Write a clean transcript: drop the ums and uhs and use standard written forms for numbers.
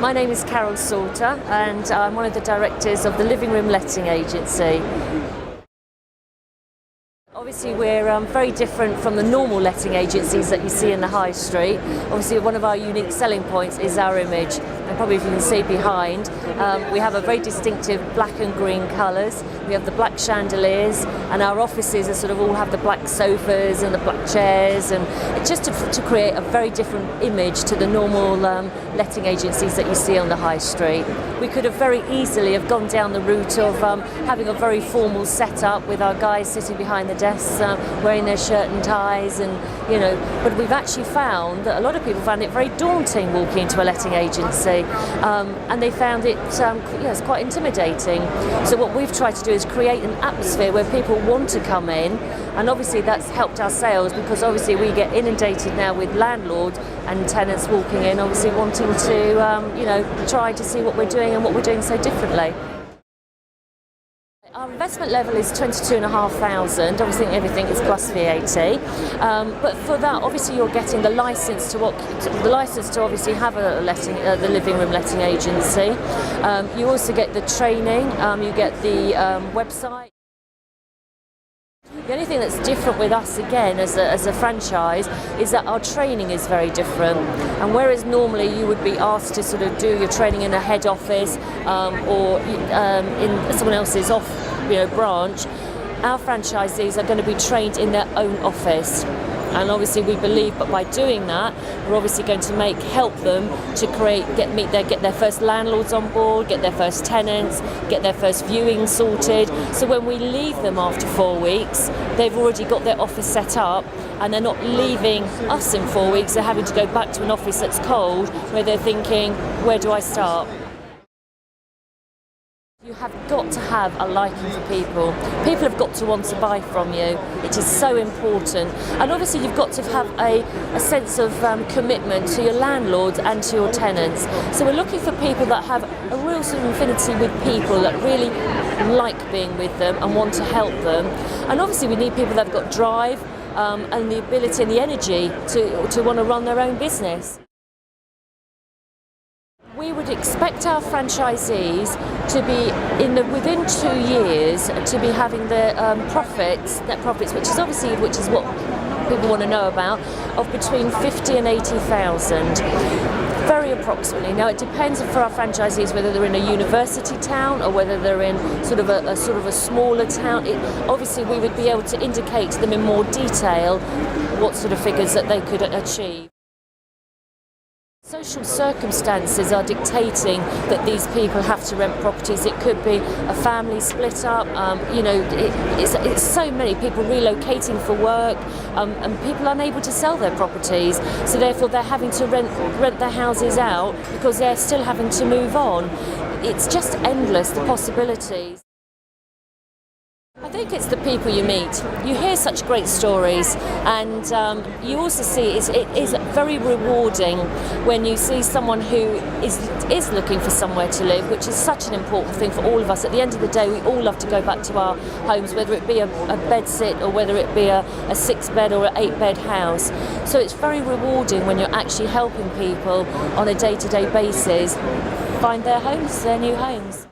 My name is Carol Salter and I'm one of the directors of the Living Room Letting Agency. Obviously we're very different from the normal letting agencies that you see in the high street. Obviously one of our unique selling points is our image, and probably if you can see behind, we have a very distinctive black and green colours. We have the black chandeliers, and our offices are sort of all have the black sofas and the black chairs, and it's just to create a very different image to the normal letting agencies that you see on the high street. We could have very easily have gone down the route of having a very formal setup with our guys sitting behind the desks wearing their shirt and ties, and but we've actually found that a lot of people found it very daunting walking into a letting agency, and they found it it's quite intimidating. So what we've tried to do is create an atmosphere where people want to come in, and obviously that's helped our sales, because obviously we get inundated now with landlords and tenants walking in, obviously wanting to try to see what we're doing and what we're doing so differently. Our investment level is $22,500. Obviously everything is plus VAT, but for that obviously you're getting the license to obviously have the living room letting agency. You also get the training. You get the website. The only thing that's different with us again as a franchise is that our training is very different, and whereas normally you would be asked to sort of do your training in a head office or in someone else's branch, our franchisees are going to be trained in their own office. And obviously we believe, but by doing that, we're obviously going to help them to get their first landlords on board, get their first tenants, get their first viewing sorted. So when we leave them after 4 weeks, they've already got their office set up, and they're not leaving us in 4 weeks. They're having to go back to an office that's cold, where they're thinking, where do I start? You have got to have a liking for people. People have got to want to buy from you. It is so important. And obviously you've got to have a sense of commitment to your landlords and to your tenants. So we're looking for people that have a real sort of affinity with people, that really like being with them and want to help them. And obviously we need people that have got drive and the ability and the energy to want to run their own business. We would expect our franchisees to be within 2 years to be having their net profits, which is what people want to know about, of between 50 and 80,000. Very approximately. Now it depends for our franchisees whether they're in a university town or whether they're in sort of a smaller town. Obviously we would be able to indicate to them in more detail what sort of figures that they could achieve. Social circumstances are dictating that these people have to rent properties. It could be a family split up, it's so many people relocating for work, and people unable to sell their properties, so therefore they're having to rent their houses out because they're still having to move on. It's just endless, the possibilities. I think it's the people you meet. You hear such great stories, and you also see it is very rewarding when you see someone who is looking for somewhere to live, which is such an important thing for all of us. At the end of the day, we all love to go back to our homes, whether it be a bed sit or whether it be a 6-bed or an 8-bed house. So it's very rewarding when you're actually helping people on a day-to-day basis find their homes, their new homes.